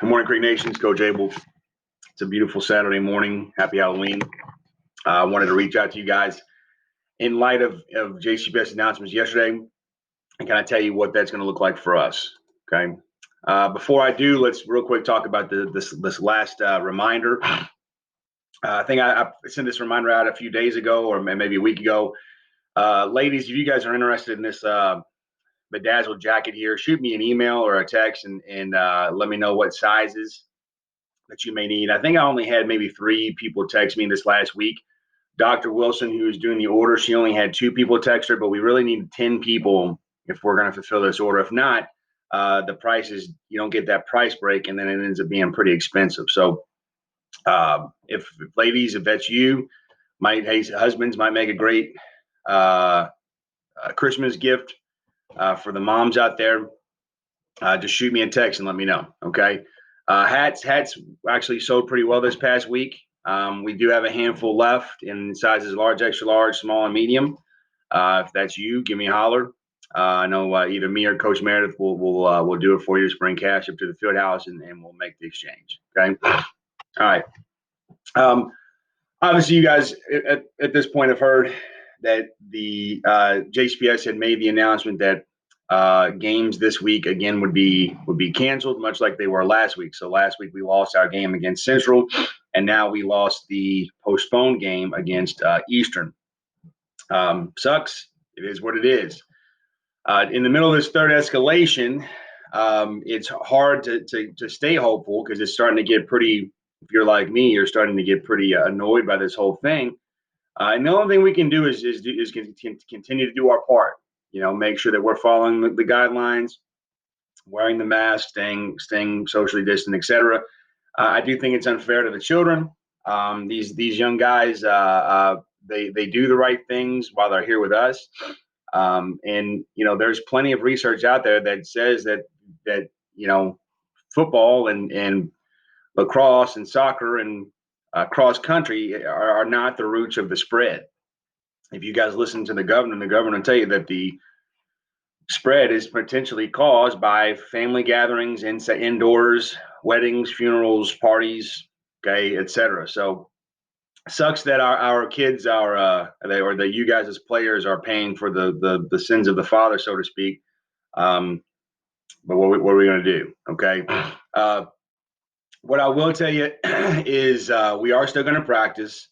Morning, Creek Nations. Coach Abel. It's a beautiful Saturday morning. Happy Halloween. I wanted to reach out to you guys in light of JCPS announcements yesterday and kind of tell you what that's going to look like for us. Okay. Before I do, let's real quick talk about this last reminder. I think I sent this reminder out a few days ago or maybe a week ago. Ladies, if you guys are interested in this bedazzled jacket here, shoot me an email or a text and let me know what sizes that you may need. I think I only had maybe 3 people text me this last week. Dr. Wilson, who was doing the order, she only had 2 people text her, but we really need 10 people if we're going to fulfill this order. If not, the price is, you don't get that price break, and then it ends up being pretty expensive. So if ladies, if that's you, husbands might make a great Christmas gift for the moms out there. Just shoot me a text and let me know. Okay. Hats actually sold pretty well this past week. We do have a handful left in sizes large, extra large, small, and medium. If that's you, give me a holler. I know either me or Coach Meredith will do it for you. Just bring cash up to the field house and we'll make the exchange. Okay. All right. Obviously, you guys at this point have heard that the JCPS had made the announcement that games this week again would be canceled, much like they were last week. So last week we lost our game against Central, and now we lost the postponed game against Eastern. Sucks. It is what it is. In the middle of this third escalation, it's hard to stay hopeful because it's starting to get pretty. If you're like me, you're starting to get pretty annoyed by this whole thing. And the only thing we can do is continue to do our part. You know, make sure that we're following the guidelines, wearing the mask, staying socially distant, etc. I do think it's unfair to the children. These young guys, they do the right things while they're here with us. And you know, there's plenty of research out there that says that you know, football and lacrosse and soccer and cross country are not the roots of the spread. If you guys listen to the governor will tell you that the spread is potentially caused by family gatherings, indoors, weddings, funerals, parties, okay, etc. So sucks that our kids are or that you guys as players are paying for the sins of the father, so to speak. But what are we going to do? Okay. What I will tell you is we are still going to practice.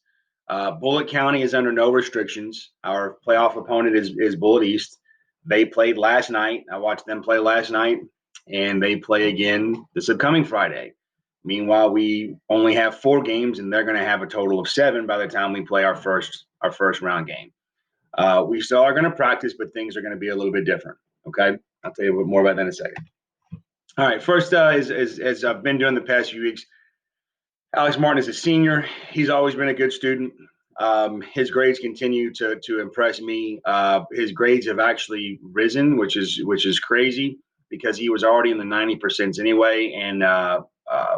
Bullitt County is under no restrictions. Our playoff opponent is Bullitt East. They played last night. I watched them play last night, and they play again this upcoming Friday. Meanwhile, we only have 4 games, and they're going to have a total of 7 by the time we play our first round game. We still are going to practice, but things are going to be a little bit different. Okay, I'll tell you a bit more about that in a second. All right, first, as I've been doing the past few weeks, Alex Martin is a senior. He's always been a good student. His grades continue to impress me. His grades have actually risen, which is crazy because he was already in the 90% anyway. And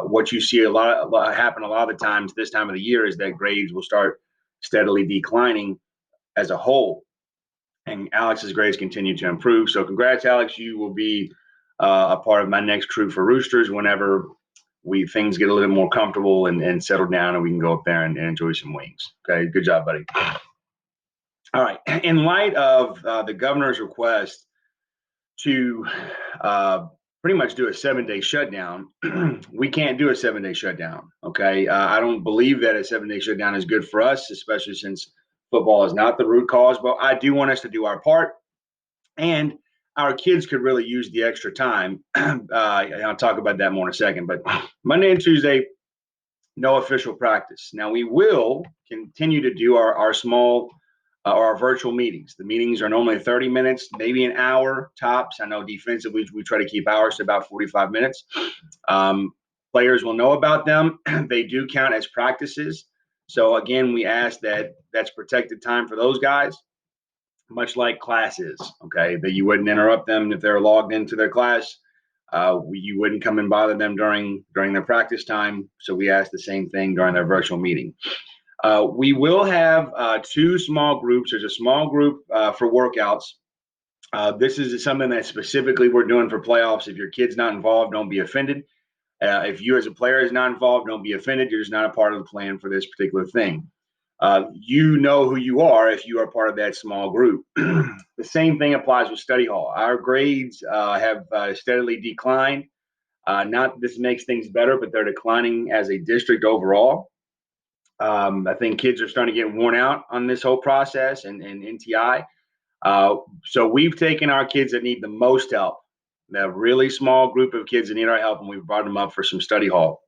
what you see a lot happen a lot of the times this time of the year is that grades will start steadily declining as a whole. And Alex's grades continue to improve. So congrats, Alex. You will be a part of my next troop for Roosters whenever things get a little bit more comfortable and settle down, and we can go up there and enjoy some wings. Okay, good job, buddy. All right. In light of the governor's request to pretty much do a 7-day shutdown, we can't do a 7-day shutdown. Okay, I don't believe that a 7-day shutdown is good for us, especially since football is not the root cause. But I do want us to do our part, and our kids could really use the extra time. I'll talk about that more in a second. But Monday and Tuesday, no official practice. Now, we will continue to do our small our virtual meetings. The meetings are normally 30 minutes, maybe an hour tops. I know defensively we try to keep ours to about 45 minutes. Players will know about them. They do count as practices. So, again, we ask that that's protected time for those guys, much like classes, okay, that you wouldn't interrupt them if they're logged into their class. You wouldn't come and bother them during their practice time. So we ask the same thing during their virtual meeting. We will have 2 small groups. There's a small group for workouts. This is something that specifically we're doing for playoffs. If your kid's not involved, don't be offended. If you as a player is not involved, don't be offended. You're just not a part of the plan for this particular thing. You know who you are if you are part of that small group. The same thing applies with study hall. Our grades have steadily declined. Not that this makes things better, but they're declining as a district overall. I think kids are starting to get worn out on this whole process and NTI. So we've taken our kids that need the most help, that really small group of kids that need our help, and we've brought them up for some study hall.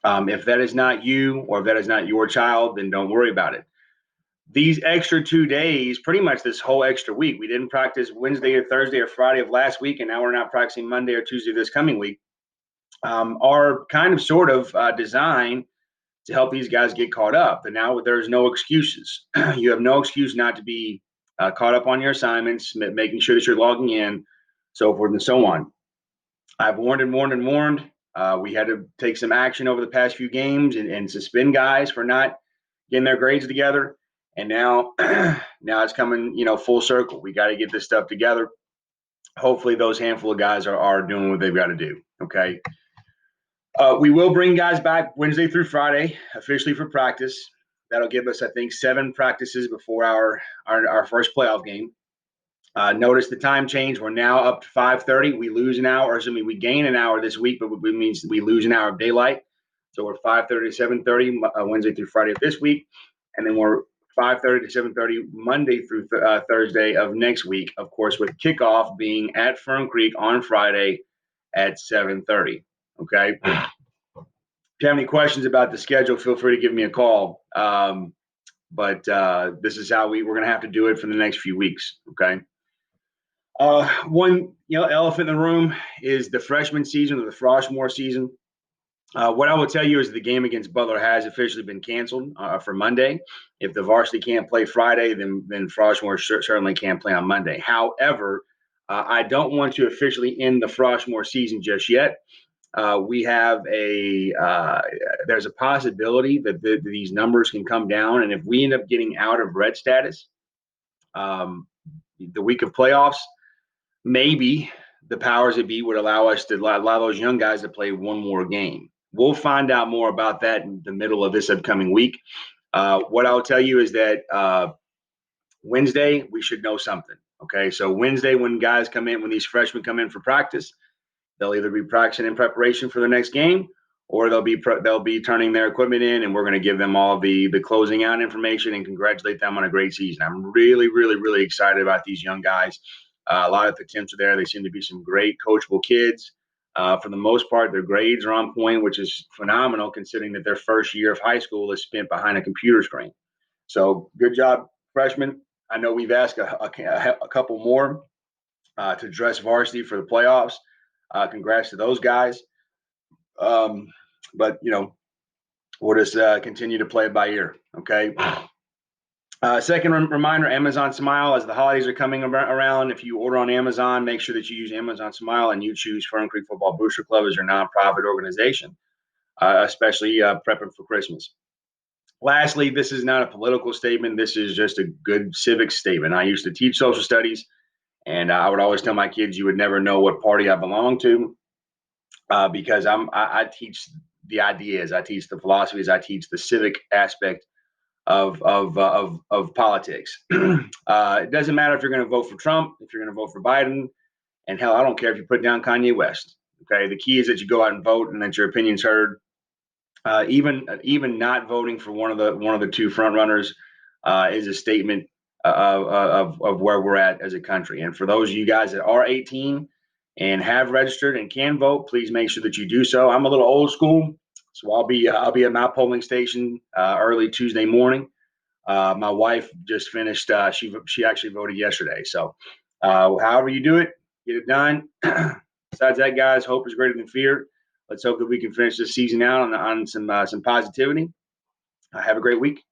If that is not you or if that is not your child, then don't worry about it. These extra 2 days, pretty much this whole extra week, we didn't practice Wednesday or Thursday or Friday of last week, and now we're not practicing Monday or Tuesday this coming week, are kind of sort of designed to help these guys get caught up. And now there's no excuses. You have no excuse not to be caught up on your assignments, making sure that you're logging in, so forth and so on. I've warned and warned and warned. We had to take some action over the past few games and suspend guys for not getting their grades together. And now, now it's coming, full circle. We got to get this stuff together. Hopefully, those handful of guys are doing what they've got to do. Okay. We will bring guys back Wednesday through Friday officially for practice. That'll give us, I think, 7 practices before our first playoff game. Notice the time change. We're now up to 5:30. We lose an hour, or excuse me, we gain an hour this week, but it means we lose an hour of daylight. So we're 5:30 to 7:30 Wednesday through Friday of this week, and then we're 5:30 to 7:30 Monday through Thursday of next week. Of course, with kickoff being at Fern Creek on Friday at 7:30. Okay. If you have any questions about the schedule, feel free to give me a call. But this is how we're going to have to do it for the next few weeks. Okay. One elephant in the room is the freshman season or the Froshmore season. What I will tell you is the game against Butler has officially been canceled for Monday. If the varsity can't play Friday, then Froshmore certainly can't play on Monday. However, I don't want to officially end the Froshmore season just yet. We have there's a possibility that these numbers can come down, and if we end up getting out of red status the week of playoffs, maybe the powers that be would allow us to allow those young guys to play one more game. We'll find out more about that in the middle of this upcoming week. What I'll tell you is that Wednesday, we should know something. Okay, so Wednesday, when these freshmen come in for practice, they'll either be practicing in preparation for the next game, or they'll be turning their equipment in, and we're going to give them all the closing out information and congratulate them on a great season. I'm really, really, really excited about these young guys. A lot of potential there. They seem to be some great coachable kids. For the most part, their grades are on point, which is phenomenal considering that their first year of high school is spent behind a computer screen. So good job, freshmen. I know we've asked a couple more to dress varsity for the playoffs. Congrats to those guys. But we'll just continue to play it by ear. Okay. Second reminder, Amazon Smile, as the holidays are coming around, if you order on Amazon, make sure that you use Amazon Smile and you choose Fern Creek Football Booster Club as your nonprofit organization, especially prepping for Christmas. Lastly, this is not a political statement. This is just a good civic statement. I used to teach social studies, and I would always tell my kids you would never know what party I belong to because I teach the ideas, I teach the philosophies, I teach the civic aspect of politics. It doesn't matter if you're going to vote for Trump, if you're going to vote for Biden, and hell, I don't care if you put down Kanye West. Okay, the key is that you go out and vote and that your opinion's heard. Even not voting for one of the two front runners is a statement of where we're at as a country. And for those of you guys that are 18 and have registered and can vote, please make sure that you do so. I'm a little old school, so I'll be at my polling station early Tuesday morning. My wife just finished. She actually voted yesterday. So, however you do it, get it done. Besides that, guys, hope is greater than fear. Let's hope that we can finish this season out on some positivity. Have a great week.